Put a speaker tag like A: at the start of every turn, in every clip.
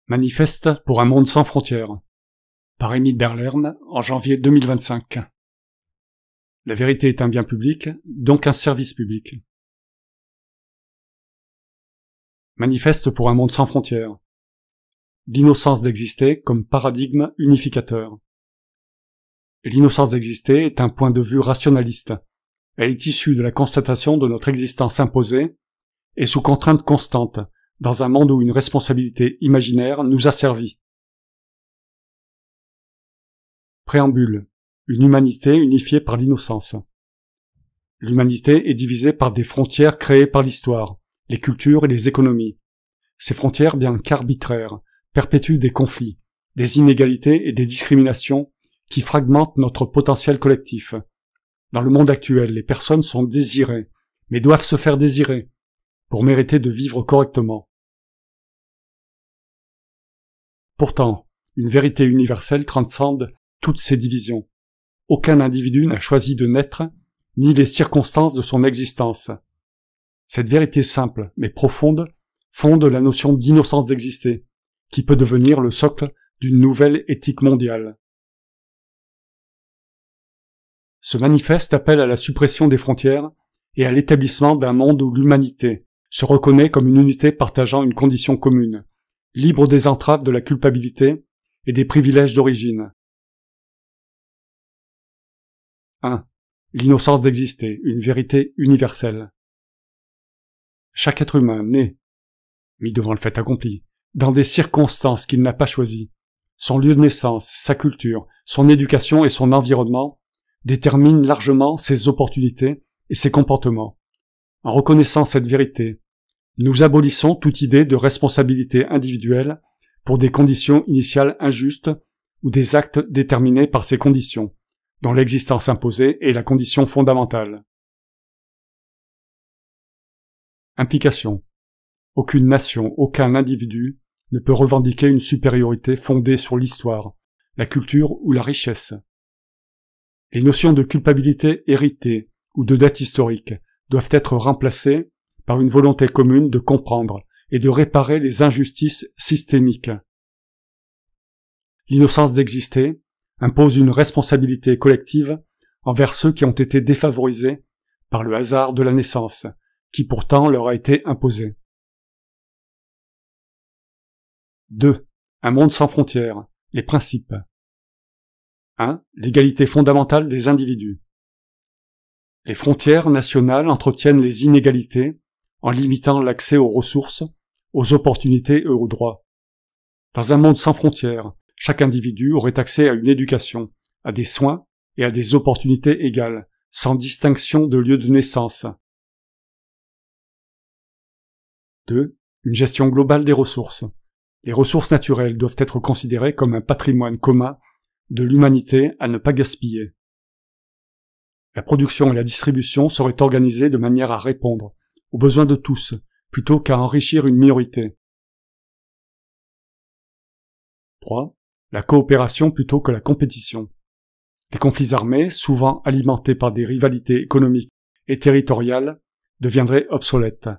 A: Manifeste pour un monde sans frontières, par Émile Berlerme, en janvier 2025. La vérité est un bien public, donc un service public. Manifeste pour un monde sans frontières. L'innocence d'exister comme paradigme unificateur. L'innocence d'exister est un point de vue rationaliste. Elle est issue de la constatation de notre existence imposée et sous contrainte constante, dans un monde où une responsabilité imaginaire nous asservit. Préambule. Une humanité unifiée par l'innocence. L'humanité est divisée par des frontières créées par l'histoire, les cultures et les économies. Ces frontières, bien qu'arbitraires, perpétuent des conflits, des inégalités et des discriminations qui fragmentent notre potentiel collectif. Dans le monde actuel, les personnes sont désirées, mais doivent se faire désirer, pour mériter de vivre correctement. Pourtant, une vérité universelle transcende toutes ces divisions. Aucun individu n'a choisi de naître, ni les circonstances de son existence. Cette vérité simple, mais profonde, fonde la notion d'innocence d'exister, qui peut devenir le socle d'une nouvelle éthique mondiale. Ce manifeste appelle à la suppression des frontières et à l'établissement d'un monde où l'humanité se reconnaît comme une unité partageant une condition commune, libre des entraves de la culpabilité et des privilèges d'origine. 1. L'innocence d'exister, une vérité universelle. Chaque être humain né, mis devant le fait accompli, dans des circonstances qu'il n'a pas choisies, son lieu de naissance, sa culture, son éducation et son environnement déterminent largement ses opportunités et ses comportements. En reconnaissant cette vérité, nous abolissons toute idée de responsabilité individuelle pour des conditions initiales injustes ou des actes déterminés par ces conditions, dont l'existence imposée est la condition fondamentale. Implication. Aucune nation, aucun individu ne peut revendiquer une supériorité fondée sur l'histoire, la culture ou la richesse. Les notions de culpabilité héritée ou de dette historique doivent être remplacées par une volonté commune de comprendre et de réparer les injustices systémiques. L'innocence d'exister impose une responsabilité collective envers ceux qui ont été défavorisés par le hasard de la naissance, qui pourtant leur a été imposé. 2. Un monde sans frontières. Les principes. 1. L'égalité fondamentale des individus. Les frontières nationales entretiennent les inégalités en limitant l'accès aux ressources, aux opportunités et aux droits. Dans un monde sans frontières, chaque individu aurait accès à une éducation, à des soins et à des opportunités égales, sans distinction de lieu de naissance. 2. Une gestion globale des ressources. Les ressources naturelles doivent être considérées comme un patrimoine commun de l'humanité à ne pas gaspiller. La production et la distribution seraient organisées de manière à répondre aux besoins de tous, plutôt qu'à enrichir une minorité. 3. La coopération plutôt que la compétition. Les conflits armés, souvent alimentés par des rivalités économiques et territoriales, deviendraient obsolètes.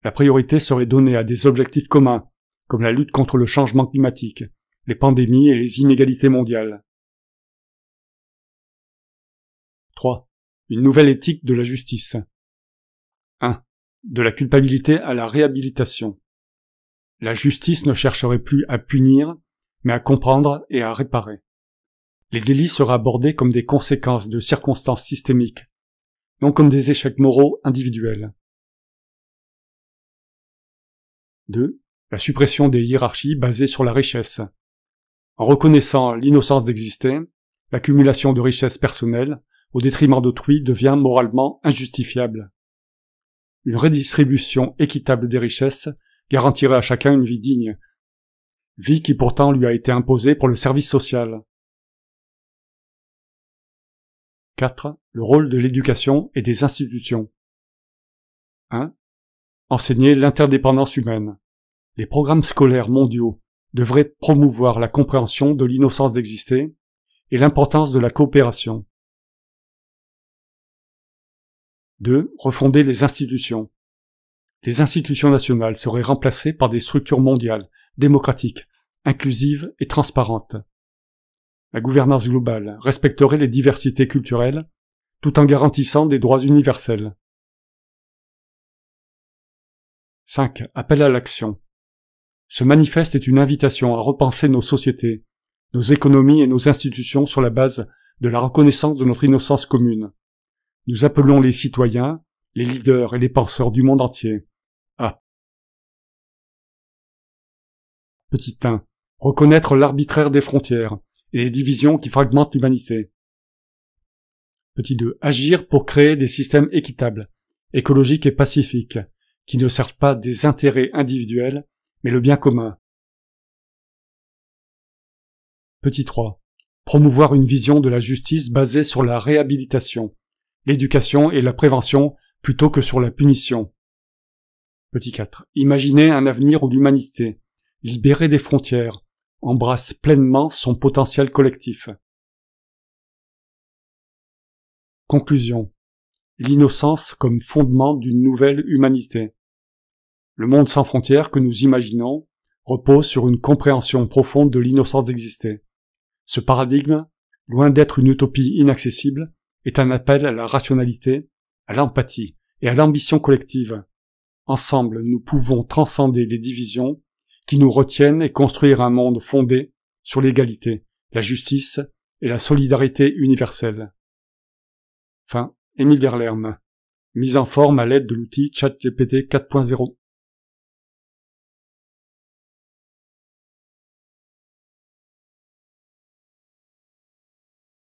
A: La priorité serait donnée à des objectifs communs, comme la lutte contre le changement climatique, les pandémies et les inégalités mondiales. 3. Une nouvelle éthique de la justice. 1. De la culpabilité à la réhabilitation. La justice ne chercherait plus à punir, mais à comprendre et à réparer. Les délits seraient abordés comme des conséquences de circonstances systémiques, non comme des échecs moraux individuels. 2. La suppression des hiérarchies basées sur la richesse. En reconnaissant l'innocence d'exister, l'accumulation de richesses personnelles au détriment d'autrui devient moralement injustifiable. Une redistribution équitable des richesses garantirait à chacun une vie digne, vie qui pourtant lui a été imposée pour le service social. 4. Le rôle de l'éducation et des institutions. 1. Enseigner l'interdépendance humaine. Les programmes scolaires mondiaux devraient promouvoir la compréhension de l'innocence d'exister et l'importance de la coopération. 2. Refonder les institutions. Les institutions nationales seraient remplacées par des structures mondiales démocratique, inclusive et transparente. La gouvernance globale respecterait les diversités culturelles tout en garantissant des droits universels. 5. Appel à l'action. Ce manifeste est une invitation à repenser nos sociétés, nos économies et nos institutions sur la base de la reconnaissance de notre innocence commune. Nous appelons les citoyens, les leaders et les penseurs du monde entier à Petit 1. Reconnaître l'arbitraire des frontières et les divisions qui fragmentent l'humanité. Petit 2. Agir pour créer des systèmes équitables, écologiques et pacifiques, qui ne servent pas des intérêts individuels, mais le bien commun. Petit 3. Promouvoir une vision de la justice basée sur la réhabilitation, l'éducation et la prévention plutôt que sur la punition. Petit 4. Imaginer un avenir où l'humanité, libérée des frontières, embrasse pleinement son potentiel collectif. Conclusion. L'innocence comme fondement d'une nouvelle humanité. Le monde sans frontières que nous imaginons repose sur une compréhension profonde de l'innocence d'exister. Ce paradigme, loin d'être une utopie inaccessible, est un appel à la rationalité, à l'empathie et à l'ambition collective. Ensemble, nous pouvons transcender les divisions qui nous retiennent et construire un monde fondé sur l'égalité, la justice et la solidarité universelle. Fin. Émile Verlerme. Mise en forme à l'aide de l'outil ChatGPT 4.0.